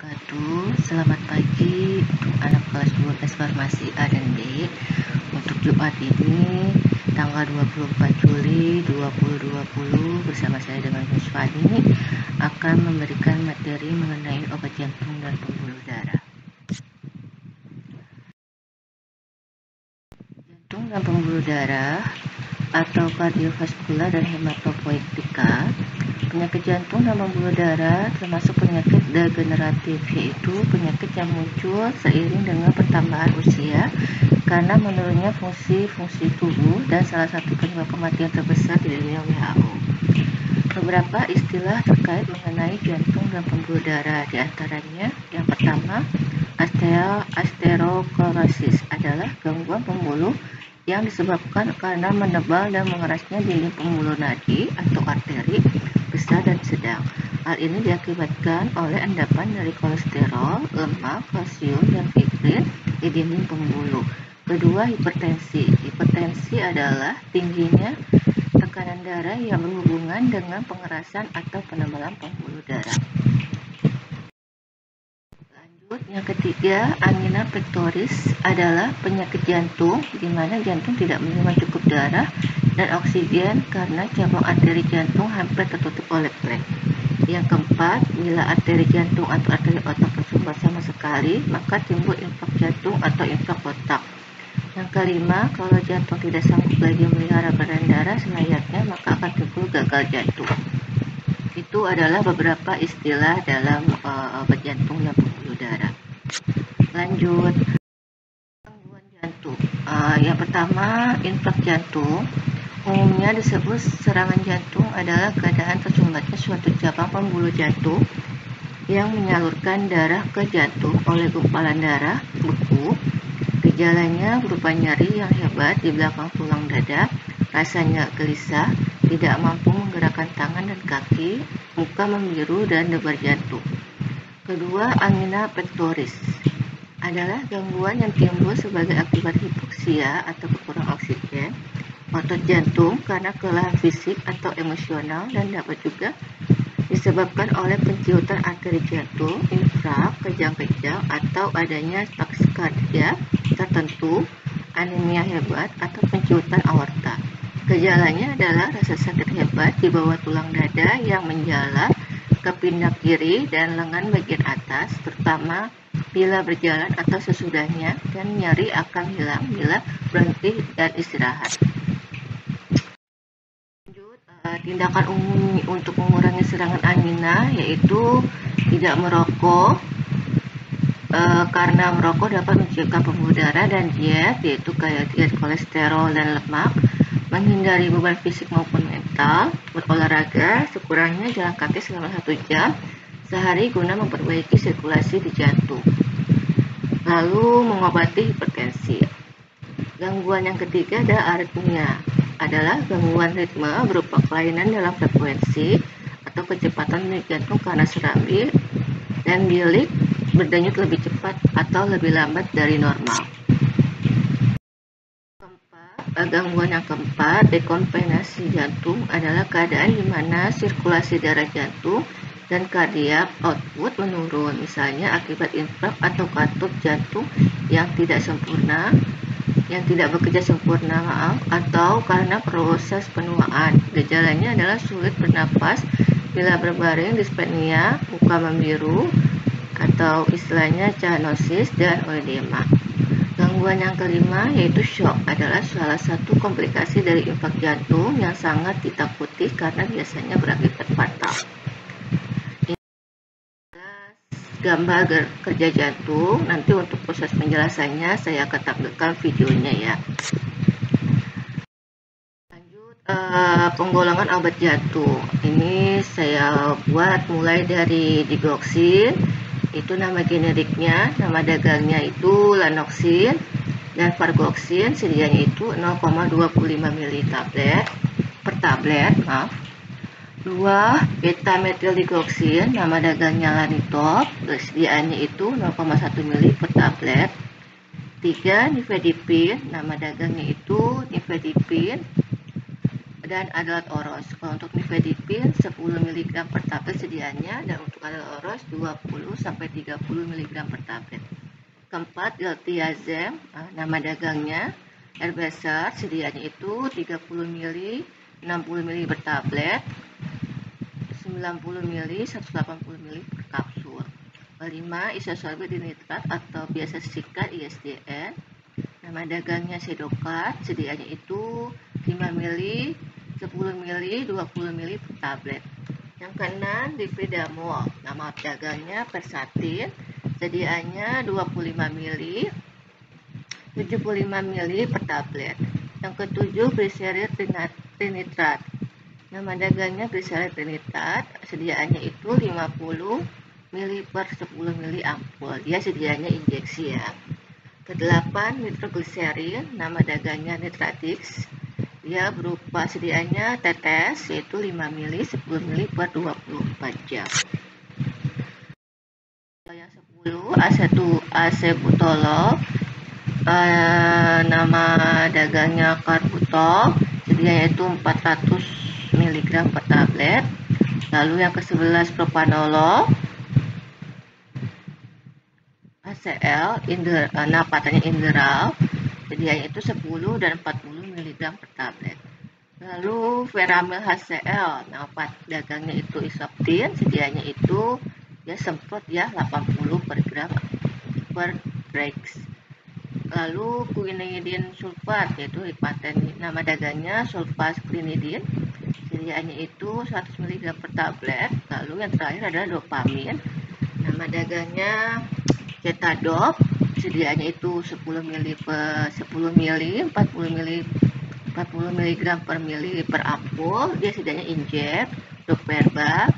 wabarakatuh. Selamat pagi untuk anak kelas 12 Farmasi A dan B. Untuk Jumat ini tanggal 24 Juli 2020 bersama saya dengan Yusfani akan memberikan materi mengenai obat jantung dan pembuluh darah. Jantung dan pembuluh darah atau kardiovaskular dan hematopoietika. Penyakit jantung dan pembuluh darah termasuk penyakit degeneratif, yaitu penyakit yang muncul seiring dengan pertambahan usia karena menurunnya fungsi-fungsi tubuh dan salah satu penyebab kematian terbesar di dunia WHO. Beberapa istilah terkait mengenai jantung dan pembuluh darah, diantaranya yang pertama, aterosklerosis adalah gangguan pembuluh yang disebabkan karena menebal dan mengerasnya dinding pembuluh nadi atau arteri besar dan sedang. Hal ini diakibatkan oleh endapan dari kolesterol, lemak, kalsium, dan fibrin di dinding pembuluh. Kedua, hipertensi. Hipertensi adalah tingginya tekanan darah yang berhubungan dengan pengerasan atau penebalan pembuluh darah. Lanjut, yang ketiga, angina pectoris adalah penyakit jantung di mana jantung tidak menerima cukup darah dan oksigen karena cabang arteri jantung hampir tertutup oleh plak. Yang keempat, bila arteri jantung atau arteri otak tersumbat sama sekali, maka timbul infark jantung atau infark otak. Yang kelima, kalau jantung tidak sanggup lagi melihara aliran darah selayaknya, maka akan timbul gagal jantung. Itu adalah beberapa istilah dalam obat jantung dan pembuluh darah. Lanjut, gangguan jantung. Yang pertama, infark jantung. Umumnya disebut serangan jantung adalah keadaan tersumbatnya suatu cabang pembuluh jantung yang menyalurkan darah ke jantung oleh gumpalan darah beku. Gejalanya berupa nyeri yang hebat di belakang tulang dada, rasanya gelisah, tidak mampu menggerakkan tangan dan kaki, muka membiru, dan debar jantung. Kedua, angina pectoris adalah gangguan yang timbul sebagai akibat hipoksia atau kekurangan oksigen otot jantung karena kelelahan fisik atau emosional, dan dapat juga disebabkan oleh penciutan arteri jantung, infrak, kejang-kejang, atau adanya taksikardia tertentu, anemia hebat, atau penciutan aorta. Gejalanya adalah rasa sakit hebat di bawah tulang dada yang menjalar ke pundak kiri dan lengan bagian atas, terutama bila berjalan atau sesudahnya, dan nyeri akan hilang bila berhenti dan istirahat. Tindakan umum untuk mengurangi serangan angina yaitu tidak merokok, karena merokok dapat menciptakan pembuluh darah, dan diet yaitu kayak diet kolesterol dan lemak, menghindari beban fisik maupun mental, berolahraga sekurangnya jalan kaki selama 1 jam sehari guna memperbaiki sirkulasi di jantung. Lalu mengobati hipertensi. Gangguan yang ketiga adalah aritmia. Adalah gangguan ritme berupa kelainan dalam frekuensi atau kecepatan denyut jantung karena serambi dan bilik berdenyut lebih cepat atau lebih lambat dari normal. Gangguan yang keempat, dekompensasi jantung, adalah keadaan di mana sirkulasi darah jantung dan cardiac output menurun, misalnya akibat infark atau katup jantung yang tidak bekerja sempurna, atau karena proses penuaan. Gejalanya adalah sulit bernapas bila berbaring, dispnea, muka membiru, atau istilahnya cyanosis, dan oedema. Gangguan yang kelima yaitu shock, adalah salah satu komplikasi dari infark jantung yang sangat ditakuti karena biasanya berakibat fatal. Gambar kerja jantung. Nanti untuk proses penjelasannya saya akan tampilkan videonya ya. Lanjut, penggolongan obat jantung. Ini saya buat mulai dari digoxin, itu nama generiknya, nama dagangnya itu lanoxin, dan vargoxin sedianya itu 0,25 ml per tablet. 2. Beta-metildigoxin, nama dagangnya Lanitop, sediaannya itu 0,1 ml per tablet. 3. Nifedipin, nama dagangnya itu Nifedipin, dan alat oros. Kalau untuk nifedipin 10 mg per tablet sedianya, dan untuk alat oros 20-30 mg per tablet. Keempat, diltiazem, nama dagangnya Herbesar, sedianya itu 30 ml, 60 ml per tablet, 90 ml, 180 ml per kapsul. Kelima, isosorbit dinitrat atau biasa singkat ISDN, nama dagangnya Sedokat, sedianya itu 5 ml, 10 ml, 20 ml per tablet. Yang keenam, difidamol, nama dagangnya Persatin, sedianya 25 ml, 75 ml per tablet. Yang ketujuh, gliserid trinitrat, nama dagangnya gliserid trinitrat, sediaannya itu 50 ml per 10 ml ampul. Dia sedianya injeksi ya. Kedelapan, nitrogliserin, nama dagangnya Nitratix. Dia berupa sediaannya tetes, yaitu 5 ml, 10 ml per 24 jam. Yang 10, acebutolol, nama dagangnya Carbutol, sedianya itu 400 mg per tablet. Lalu yang ke-11, propanolol, HCl, napatanya Inderal, sedianya itu 10 dan 40 mg per tablet. Lalu veramil HCl, napat dagangnya itu Isoptin, sedianya itu ya semprot ya 80 per gram per Breaks. Lalu quinidin sulfat, yaitu Ipaten, nama dagangnya sulfaskrinidin, sediaannya itu 100 mg per tablet. Lalu yang terakhir adalah dopamin, nama dagangnya Ketadop, sediaannya itu 10 ml per 10 ml, 40 mg per mili per ampul. Dia sedianya injek, Doperba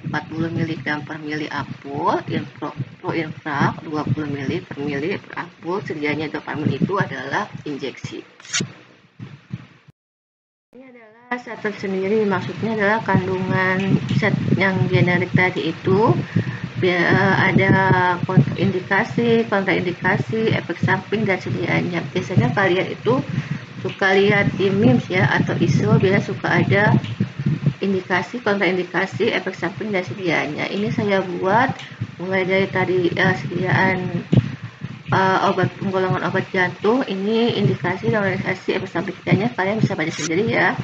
40 mg per mili ampul, Proinfrac 20 ml per mili per ampul. Sedianya dopamin itu adalah injeksi. Ini adalah zat tersendiri, maksudnya adalah kandungan zat yang generik tadi itu ada kontraindikasi, efek samping dan sediaannya. Biasanya kalian itu suka lihat di MIMS ya atau ISO, biasanya suka ada indikasi, kontraindikasi, efek samping dan sediaannya. Ini saya buat mulai dari tadi sediaan obat penggolongan obat jantung, ini indikasi dan kontraindikasi, efek samping sediaannya kalian bisa baca sendiri ya.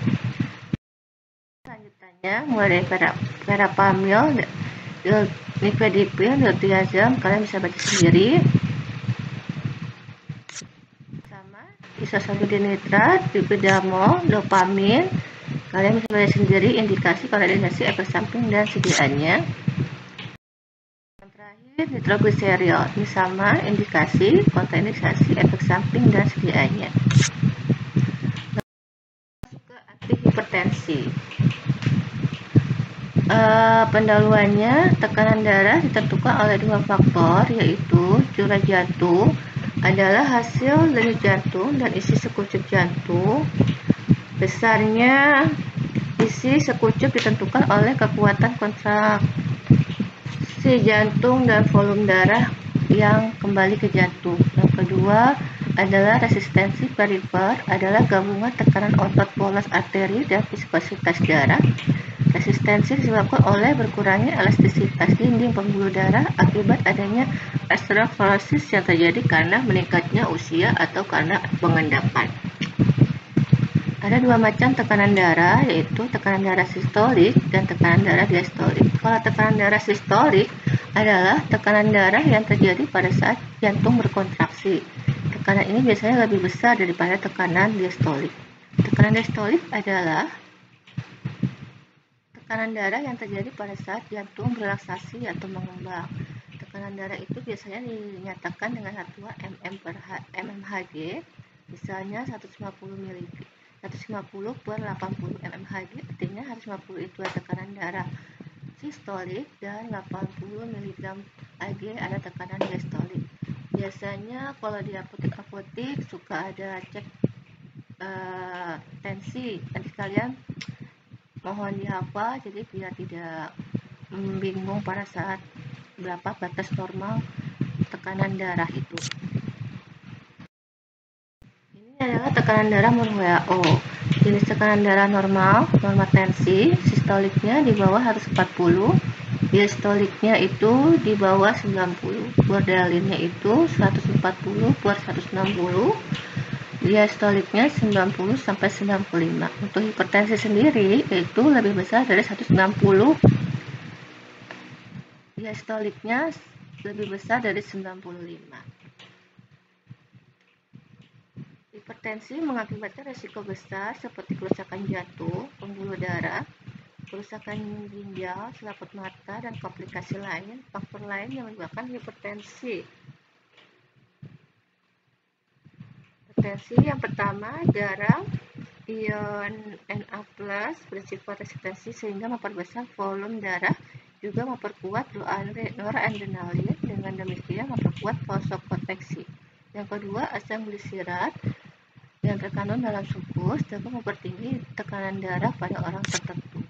Selanjutnya mulai dari verapamil, nifedipin, diltiazem, kalian bisa baca sendiri. Sama isosorbit dinitrat, difidamol, dopamin, kalian bisa baca sendiri indikasi, kontraindikasi, efek samping dan sediaannya. Yang terakhir nitrogliserol, ini sama indikasi, kontraindikasi, efek samping dan sediaannya. Masuk ke antihipertensi. Pendahuluannya, tekanan darah ditentukan oleh dua faktor, yaitu curah jantung adalah hasil denyut jantung dan isi sekucuk jantung. Besarnya isi sekucuk ditentukan oleh kekuatan kontraksi jantung dan volume darah yang kembali ke jantung. Yang kedua adalah resistensi perifer, adalah gabungan tekanan otot polos arteri dan viskositas darah. Resistensi disebabkan oleh berkurangnya elastisitas dinding pembuluh darah akibat adanya aterosklerosis yang terjadi karena meningkatnya usia atau karena pengendapan. Ada dua macam tekanan darah, yaitu tekanan darah sistolik dan tekanan darah diastolik. Kalau tekanan darah sistolik adalah tekanan darah yang terjadi pada saat jantung berkontraksi. Tekanan ini biasanya lebih besar daripada tekanan diastolik. Tekanan diastolik adalah tekanan darah yang terjadi pada saat jantung berelaksasi atau mengembang. Tekanan darah itu biasanya dinyatakan dengan satuan mmHg, misalnya 150 per 80 mmHg, artinya 150 itu adalah tekanan darah sistolik dan 80 mg/Hg ada tekanan diastolik. Biasanya kalau di apotek suka ada cek tensi, nanti kalian mohon dihafal jadi biar tidak bingung pada saat berapa batas normal tekanan darah itu. Ini adalah tekanan darah menurut WHO. jenis tekanan darah normal, norma tensi, sistoliknya di bawah harus 40, diastoliknya itu di bawah 90, borderline-nya itu 140 per 160, diastoliknya 90 sampai 95. Untuk hipertensi sendiri itu lebih besar dari 160, diastoliknya lebih besar dari 95. Hipertensi mengakibatkan risiko besar seperti kerusakan jantung, pembuluh darah, kerusakan ginjal, selaput mata, dan komplikasi lain. Faktor lain yang menyebabkan hipertensi. Hipertensi yang pertama, garam ion Na+ bersifat resistensi sehingga memperbesar volume darah, juga memperkuat noradrenalin, dengan demikian memperkuat vasokonstriksi. Yang kedua, asam glisirat yang terkandung dalam sukus dapat mempertinggi tekanan darah pada orang tertentu.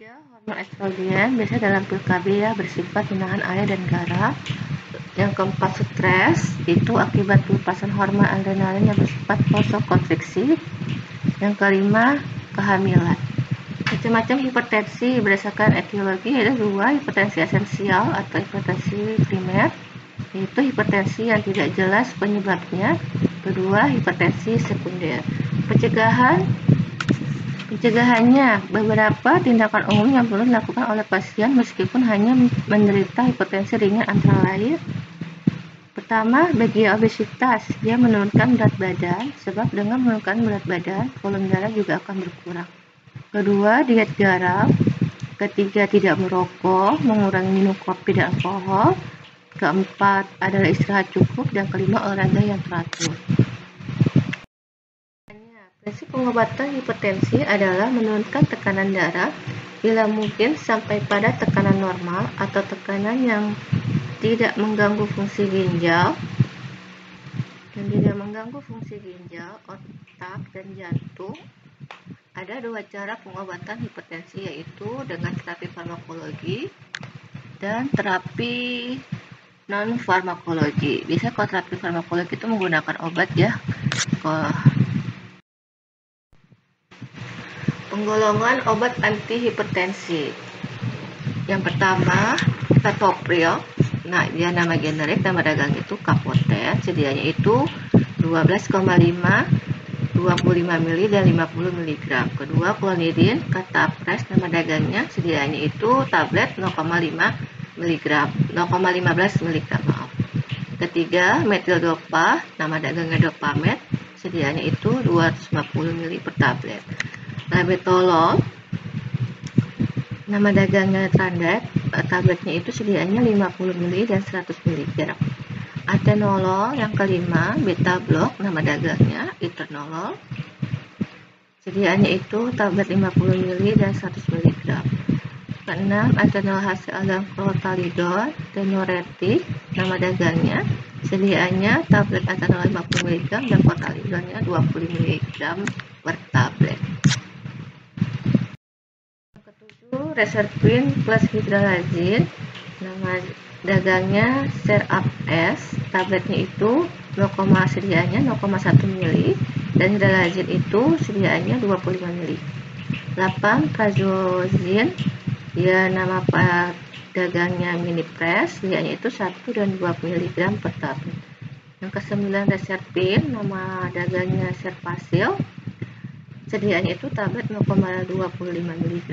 Hormon estrogen biasa dalam pil KB ya, bersifat menahan air dan garam. Yang keempat, stres itu akibat pelepasan hormon adrenalin yang bersifat vasokonstriksi. Yang kelima, kehamilan. Macam-macam hipertensi berdasarkan etiologi ada dua, hipertensi esensial atau hipertensi primer, yaitu hipertensi yang tidak jelas penyebabnya. Kedua, hipertensi sekunder. Pencegahannya, beberapa tindakan umum yang perlu dilakukan oleh pasien meskipun hanya menderita hipertensi ringan antara lain. Pertama, bagi obesitas, dia menurunkan berat badan, sebab dengan menurunkan berat badan, volume darah juga akan berkurang. Kedua, diet garam. Ketiga, tidak merokok, mengurangi minum kopi dan alkohol. Keempat adalah istirahat cukup, dan kelima, olahraga yang teratur. Prinsip pengobatan hipertensi adalah menurunkan tekanan darah bila mungkin sampai pada tekanan normal atau tekanan yang tidak mengganggu fungsi ginjal otak, dan jantung. Ada dua cara pengobatan hipertensi, yaitu dengan terapi farmakologi dan terapi non-farmakologi. Biasanya kalau terapi farmakologi itu menggunakan obat ya. Penggolongan obat antihipertensi. Yang pertama, captopril. Nah, dia nama generik, nama dagang itu Capoten. Sedianya itu 12,5, 25 ml dan 50 mg. Kedua, clonidin, Catapres, nama dagangnya. Sedianya itu tablet 0,5 mg, 0,15 mg, maaf. Ketiga, metildopa, nama dagangnya Dopamed. Sedianya itu 250 ml per tablet. Labetalol, nama dagangnya Trandex, tabletnya itu sedianya 50 ml dan 100 mg. Atenolol yang kelima, beta block, nama dagangnya Itenolol. Sediaannya itu tablet 50 ml dan 100 mg. Keenam, atenolol HCl dan clothalidol, Tenoretic, nama dagangnya. Sediaannya tablet atenolol 50 mg dan clothalidolnya 20 mg per tablet. Yang ketujuh, Reserpin plus Hydralazine, nama dagangnya Serap S, tabletnya itu sediaannya 0,1 ml dan Hydralazine itu sediaannya 25 ml. 8, Prazosin, dia nama dagangnya Minipress, sediaannya itu 1 dan 2 mg per tablet. Yang ke-9, Reserpin, nama dagangnya Serpasil, sediaannya itu tablet 0,25 mg,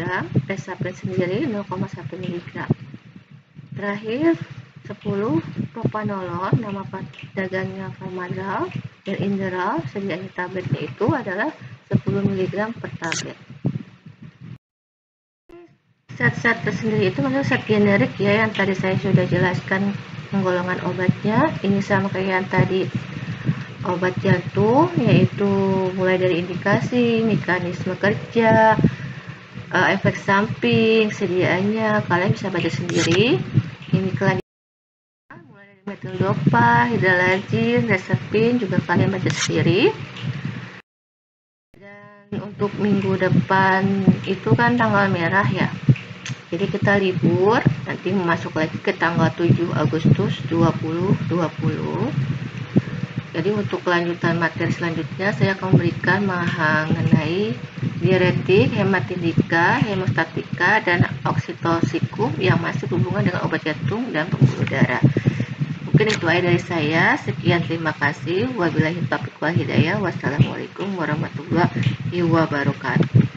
Resapin sendiri 0,1 mg. Terakhir, 10, Propanolol, nama dagangnya Farmadal dan Inderal, sediaannya tabletnya itu adalah 10 mg per tablet. Zat-zat tersendiri itu maksudnya zat generik ya, yang tadi saya sudah jelaskan penggolongan obatnya. Ini sama kayak yang tadi obat jantung, yaitu mulai dari indikasi, mekanisme kerja, efek samping, sediaannya kalian bisa baca sendiri. Ini kalian mulai dari metildopa, Hydralazine, Reserpin juga kalian baca sendiri. Dan untuk minggu depan itu kan tanggal merah ya, jadi kita libur, nanti masuk lagi ke tanggal 7 Agustus 2020. Jadi untuk kelanjutan materi selanjutnya saya akan memberikan mengenai diuretik, hematoindika, hemostatika, dan oksitosikum yang masih berhubungan dengan obat jantung dan pembuluh darah. Mungkin itu aja dari saya. Sekian, terima kasih. Wabillahi taufiq wal hidayah. Wassalamualaikum warahmatullahi wabarakatuh.